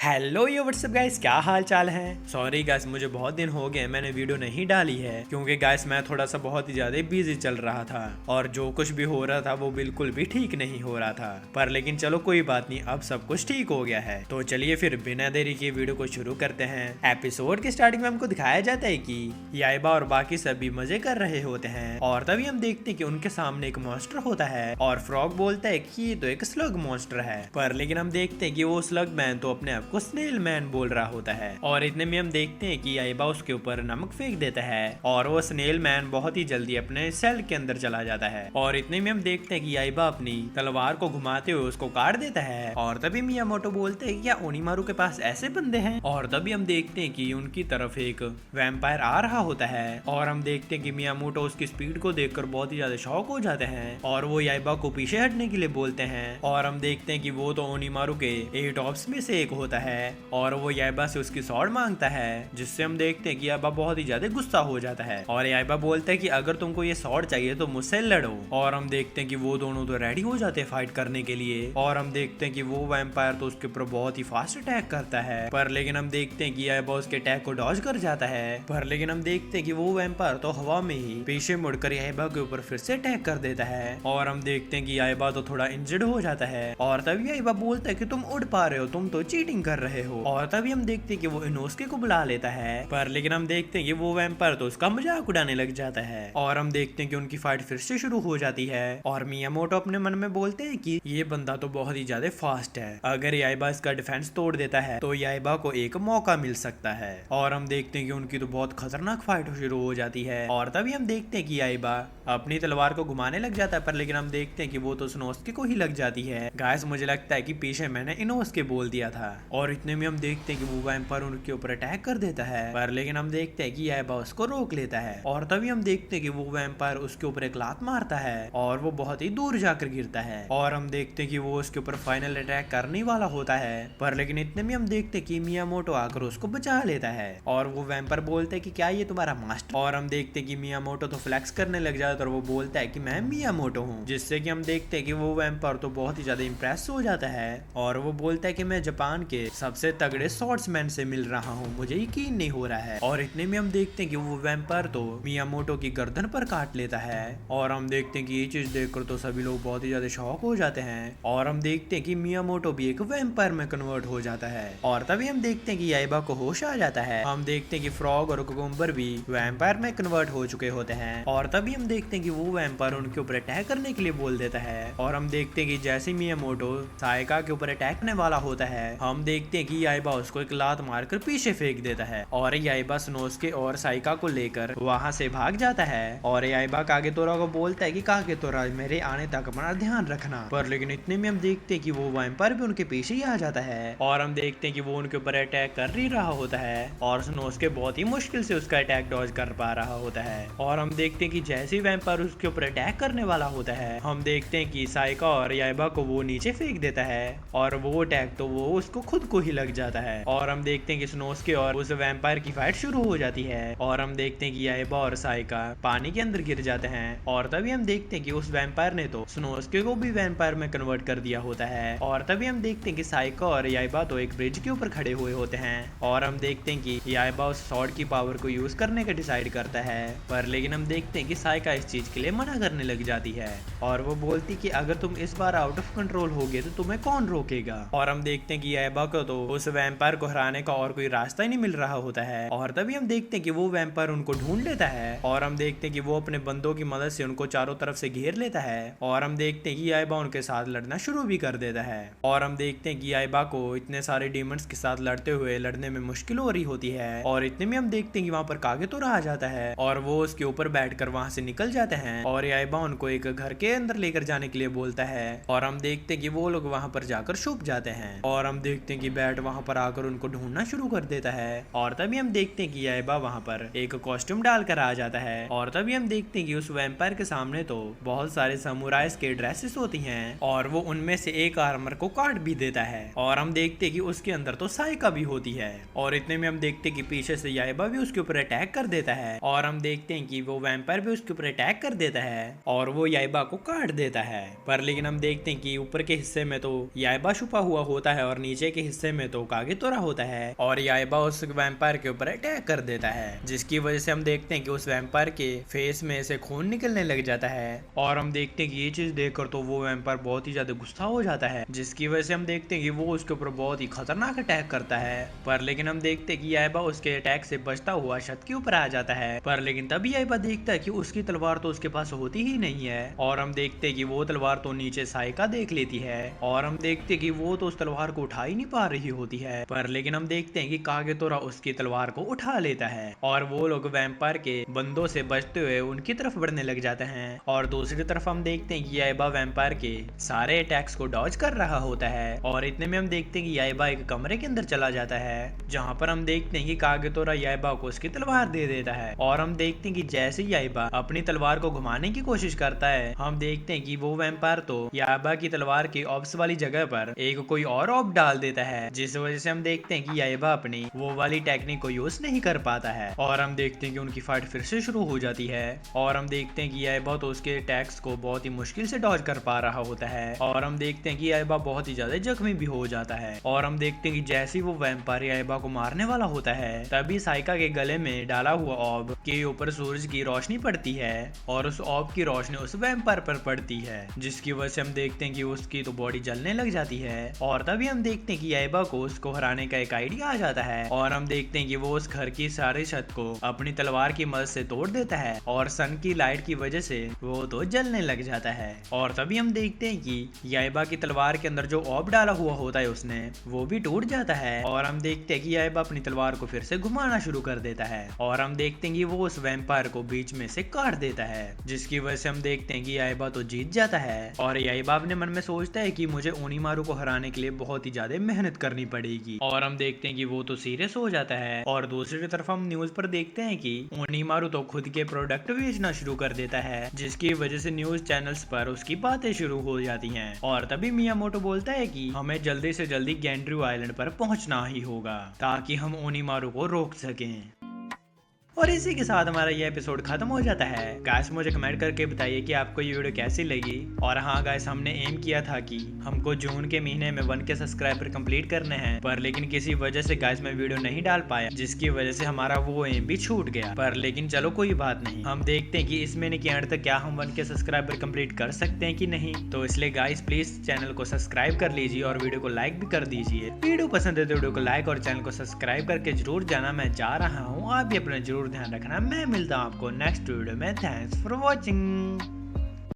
Hello यो WhatsApp guys, क्या हाल चाल है। सॉरी गाइस, मुझे बहुत दिन हो गए मैंने वीडियो नहीं डाली है क्योंकि गाइस मैं थोड़ा सा बहुत ही ज्यादा बिजी चल रहा था और जो कुछ भी हो रहा था वो बिल्कुल भी ठीक नहीं हो रहा था। पर लेकिन चलो कोई बात नहीं, अब सब कुछ ठीक हो गया है। तो चलिए फिर बिना देरी के वीडियो को शुरू करते हैं। एपिसोड के स्टार्टिंग में हमको दिखाया जाता है कि याइबा और बाकी सभी मजे कर रहे होते हैं और तभी हम देखते हैं कि उनके सामने एक मॉन्स्टर होता है और फ्रॉग बोलता है कि ये तो एक स्लग मॉन्स्टर है। पर लेकिन हम देखते हैं कि वो स्लग मैन तो अपने आप को स्नेल मैन बोल रहा होता है और इतने में हम देखते हैं कि याइबा उसके ऊपर नमक फेंक देता है और वो स्नेल मैन बहुत ही जल्दी अपने सेल के अंदर चला जाता है। और इतने में हम देखते हैं कि याइबा अपनी तलवार को घुमाते हुए उसको काट देता है और तभी मियामोटो बोलते हैं कि क्या ओनीमारू के पास ऐसे बंदे हैं। और तभी हम देखते हैं कि उनकी तरफ एक वैम्पायर आ रहा होता है और हम देखते हैं कि मियामोटो उसकी स्पीड को देखकर बहुत ही ज्यादा शॉक हो जाते हैं और वो याइबा को पीछे हटने के लिए बोलते हैं। और हम देखते हैं कि वो तो ओनीमारू के 8 ऑप्स में से एक होता है और वो याइबा से उसकी स्वॉर्ड मांगता है, जिससे हम देखते हैं कि याइबा बहुत ही ज्यादा गुस्सा हो जाता है और याइबा बोलता है कि अगर तुमको ये स्वॉर्ड चाहिए तो मुझसे लड़ो। और हम देखते हैं कि वो दोनों तो रेडी हो जाते हैं फाइट करने के लिए और हम देखते हैं कि वो वैम्पायर तो उसके ऊपर बहुत ही फास्ट अटैक करता है। पर लेकिन हम देखते हैं कि याइबा उसके अटैक को डॉज कर जाता है। पर लेकिन हम देखते हैं कि वो वैम्पायर तो हवा में ही पीछे मुड़कर याइबा के ऊपर फिर से अटैक कर देता है और हम देखते हैं कि याइबा तो थोड़ा इंजर्ड हो जाता है। और तभी याइबा बोलता है कि तुम उड़ पा रहे हो, तुम तो चीटिंग कर रहे हो। और तभी हम देखते हैं कि वो इनोस्के को बुला लेता है। पर लेकिन हम देखते हैं कि वो वैम्पायर तो उसका मजाक उड़ाने लग जाता है और हम देखते हैं कि उनकी फाइट फिर से शुरू हो जाती है। और मियामोटो अपने मन में बोलते हैं कि ये बंदा तो बहुत ही ज्यादा फास्ट है, अगर याइबा इसका डिफेंस तोड़ देता है तो याइबा को एक मौका मिल सकता है। और हम देखते हैं कि उनकी तो बहुत खतरनाक फाइट शुरू हो जाती है। और तभी हम देखते हैं कि याइबा अपनी तलवार को घुमाने लग जाता है। पर लेकिन हम देखते हैं कि वो तो स्नोस्के को ही लग जाती है। गाइस मुझे लगता है कि पीछे मैंने इनोस्के बोल दिया था। और इतने में हम देखते हैं कि वो वैम्पायर उनके ऊपर अटैक कर देता है। पर लेकिन हम देखते हैं कि याइबा उसको रोक लेता है और तभी हम देखते हैं कि वो वैम्पायर उसके ऊपर एक लात मारता है और वो बहुत ही दूर जाकर गिरता है। और हम देखते हैं कि वो उसके ऊपर फाइनल अटैक करने वाला होता है। पर लेकिन इतने में हम देखते हैं कि मियामोटो आकर उसको बचा लेता है और वो वैम्पायर बोलते हैं कि क्या ये तुम्हारा मास्टर। और हम देखते हैं कि मियामोटो तो फ्लेक्स करने लग जाता है और वो बोलता है कि मैं मियामोटो हूँ, जिससे कि हम देखते हैं कि वो वैम्पायर तो बहुत ही ज्यादा इंप्रेस हो जाता है और वो बोलता है कि मैं जापान के सबसे तगड़े स्वॉर्ड्समैन से मिल रहा हूँ, मुझे यकीन नहीं हो रहा है। और इतने में हम देखते हैं कि वो वैम्पायर तो मियामोटो की गर्दन पर काट लेता है और हम देखते हैं कि ये चीज देखकर तो सभी लोग बहुत ही ज्यादा शॉक हो जाते हैं। और हम देखते हैं कि मियामोटो भी एक वैम्पायर में कन्वर्ट हो जाता है और तभी हम देखते हैं कि याइबा को होश आ जाता है। हम देखते हैं कि फ्रॉग और कुकुम्बर भी वैम्पायर में कन्वर्ट हो चुके होते हैं और तभी हम देखते हैं कि वो वैम्पायर उनके ऊपर अटैक करने के लिए बोल देता है। और हम देखते हैं कि जैसे मियामोटो साइका के ऊपर अटैक करने वाला होता है, हम देखते हैं कि याइबा उसको एक लात मारकर पीछे फेंक देता है और याइबा स्नोस्के और साइका को लेकर वहां से भाग जाता है। और याइबा कागेतोरा को बोलता है कि कागेतोरा मेरे आने तक अपना ध्यान रखना। पर लेकिन इतने में हम देखते हैं कि वो वैम्पायर भी उनके पीछे ही आ जाता है और हम देखते हैं कि वो उनके ऊपर अटैक कर ही रहा होता है और स्नोस्के बहुत ही मुश्किल से उसका अटैक डॉज कर पा रहा होता है। और हम देखते हैं कि जैसे ही वैम्पायर उसके ऊपर अटैक करने वाला होता है, हम देखते हैं कि साइका और याइबा को वो नीचे फेंक देता है और वो अटैक तो वो उसको खुद को ही लग जाता है। और हम देखते हैं कि स्नोस्के और उस वैम्पायर की फाइट शुरू हो जाती है और हम देखते हैं कि याइबा और साइका पानी के अंदर गिर जाते हैं। और तभी हम देखते हैं कि उस वैम्पायर ने तो स्नोस्के को भी वैम्पायर में कन्वर्ट कर दिया होता है। और तभी हम देखते हैं कि साइका और याइबा तो एक ब्रिज के ऊपर खड़े हुए होते हैं और हम देखते हैं कि याइबा उस स्वॉर्ड की पावर को यूज करने का डिसाइड करता है। पर लेकिन हम देखते हैं कि साइका इस चीज के लिए मना करने लग जाती है और वो बोलती कि अगर तुम इस बार आउट ऑफ कंट्रोल होगे तो तुम्हें कौन रोकेगा। और हम देखते हैं कि याइबा को तो उस वैम्पायर को हराने का और कोई रास्ता ही नहीं मिल रहा होता है। और तभी हम देखते हैं कि वो वैम्पायर उनको ढूंढ लेता है और हम देखते हैं कि वो अपने बंदों की मदद से उनको चारों तरफ से घेर लेता है। और हम देखते हैं कि याइबा उनके साथ लड़ना शुरू भी कर देता है और हम देखते हैं कि याइबा को इतने सारे डीमंस के साथ लड़ने में मुश्किल हो रही होती है। और इतने में हम देखते हैं कि वहाँ पर कागेतोरा आ जाता है और वो उसके ऊपर बैठकर वहाँ से निकल जाते हैं और याइबा उनको एक घर के अंदर लेकर जाने के लिए बोलता है। और हम देखते हैं कि वो लोग वहाँ पर जाकर छुप जाते हैं और हम देखते हैं कि बैट वहाँ पर आकर उनको ढूंढना शुरू कर देता है। और तभी हम देखते हैं कि याइबा वहाँ पर एक कॉस्ट्यूम डालकर आ जाता है और तभी हम देखते हैं कि उस वैम्पायर के सामने तो बहुत सारे समुराइज के ड्रेसेस होती हैं और वो उनमें से एक आर्मर को काट भी देता है। और हम देखते हैं कि उसके अंदर तो साइका भी होती है और इतने में हम देखते हैं कि पीछे से याइबा भी उसके ऊपर अटैक कर देता है और हम देखते हैं कि वो वैम्पायर भी उसके ऊपर अटैक कर देता है और वो याइबा को काट देता है। पर लेकिन हम देखते हैं कि ऊपर के हिस्से में तो याइबा छुपा हुआ होता है और नीचे के हिस्से में तो कागेतोरा होता है और याइबा उस वैम्पायर के ऊपर अटैक कर देता है, जिसकी वजह से हम देखते हैं कि उस वैम्पायर के फेस में से खून निकलने लग जाता है। और हम देखते हैं कि ये चीज देखकर तो वो वैम्पायर बहुत ही ज्यादा गुस्सा हो जाता है, जिसकी वजह से हम देखते हैं कि वो उसके ऊपर बहुत ही खतरनाक अटैक करता है। पर लेकिन हम देखते हैं कि याइबा उसके अटैक से बचता हुआ छत के ऊपर आ जाता है। पर लेकिन तभी याइबा देखता है कि उसकी तलवार तो उसके पास होती ही नहीं है। और हम देखते हैं कि वो तलवार तो नीचे साइका देख लेती है और हम देखते हैं कि वो तो उस तलवार को उठा ही नहीं पा रही होती है। पर लेकिन हम देखते हैं कि कागेतोरा उसकी तलवार को उठा लेता है और वो लोग वैम्पायर के बंदों से बचते हुए उनकी तरफ बढ़ने लग जाते हैं। और दूसरी तरफ हम देखते हैं कि याइबा वैम्पायर के सारे अटैक्स को डॉज कर रहा होता है। और इतने में हम देखते हैं कि याइबा एक कमरे के अंदर चला जाता है, जहाँ पर हम देखते हैं कि कागेतोरा याइबा को उसकी तलवार दे देता है। और हम देखते हैं कि जैसे ही याइबा अपनी तलवार को घुमाने की कोशिश करता है, हम देखते हैं कि वो वैम्पायर तो याइबा की तलवार की ऑब्स वाली जगह पर एक कोई और ऑब डाल देता है, जिस वजह से हम देखते हैं कि याइबा अपनी वो वाली टेक्निक को यूज नहीं कर पाता है। और हम देखते हैं कि उनकी फाइट फिर से शुरू हो जाती है और हम देखते हैं कि याइबा तो उसके अटैक्स को बहुत ही मुश्किल से डॉज कर पा रहा होता है। और हम देखते हैं कि याइबा बहुत ही ज्यादा जख्मी भी हो जाता है। और हम देखते हैं कि जैसे ही वो वैम्पायर याइबा को मारने वाला होता है, तभी साइका के गले में डाला हुआ ऑब के ऊपर सूरज की रोशनी पड़ती है और उस ऑब की रोशनी उस वैम्पायर पर पड़ती है, जिसकी वजह से हम देखते हैं कि उसकी तो बॉडी जलने लग जाती है। और तभी हम देखते हैं कि याइबा को उसको हराने का एक आइडिया आ जाता है और हम देखते हैं कि वो उस घर की सारी छत को अपनी तलवार की मदद से तोड़ देता है और सन की लाइट की वजह से वो तो जलने लग जाता है। और तभी हम देखते हैं कि याइबा की तलवार के अंदर जो ऑब डाला हुआ होता है उसने वो भी टूट जाता है। और हम देखते हैं कि याइबा अपनी तलवार को फिर से घुमाना शुरू कर देता है और हम देखते हैं कि वो उस वैम्पायर को बीच में से काट देता है, जिसकी वजह से हम देखते हैं कि याइबा तो जीत जाता है। और याइबा अपने मन में सोचता है कि मुझे ओनीमारू को हराने के लिए बहुत ही ज्यादा मेहनत करनी पड़ेगी। और हम देखते हैं कि वो तो सीरियस हो जाता है। और दूसरी तरफ हम न्यूज पर देखते हैं कि ओनीमारू तो खुद के प्रोडक्ट बेचना शुरू कर देता है, जिसकी वजह से न्यूज चैनल्स पर उसकी बातें शुरू हो जाती हैं। और तभी मियामोटो बोलता है कि हमें जल्दी से जल्दी गैंड्रू आइलैंड पर पहुंचना ही होगा ताकि हम ओनीमारू को रोक सकें। और इसी के साथ हमारा ये एपिसोड खत्म हो जाता है। गाइस मुझे कमेंट करके बताइए कि आपको ये वीडियो कैसी लगी। और हाँ गाइस, हमने एम किया था कि हमको जून के महीने में 1K सब्सक्राइबर कंप्लीट करने हैं, पर लेकिन किसी वजह से गाइस मैं वीडियो नहीं डाल पाया, जिसकी वजह से हमारा वो एम भी छूट गया। पर लेकिन चलो कोई बात नहीं, हम देखते हैं कि इस महीने के एंड तक क्या हम 1K सब्सक्राइबर कंप्लीट कर सकते हैं कि नहीं। तो इसलिए गाइस प्लीज चैनल को सब्सक्राइब कर लीजिए और वीडियो को लाइक भी कर दीजिए। वीडियो पसंद है तो वीडियो को लाइक और चैनल को सब्सक्राइब करके जरूर जाना। मैं जा रहा हूँ, आप भी अपना जरूर ध्यान रखना। मैं मिलता हूँ आपको नेक्स्ट वीडियो में। Thanks for watching.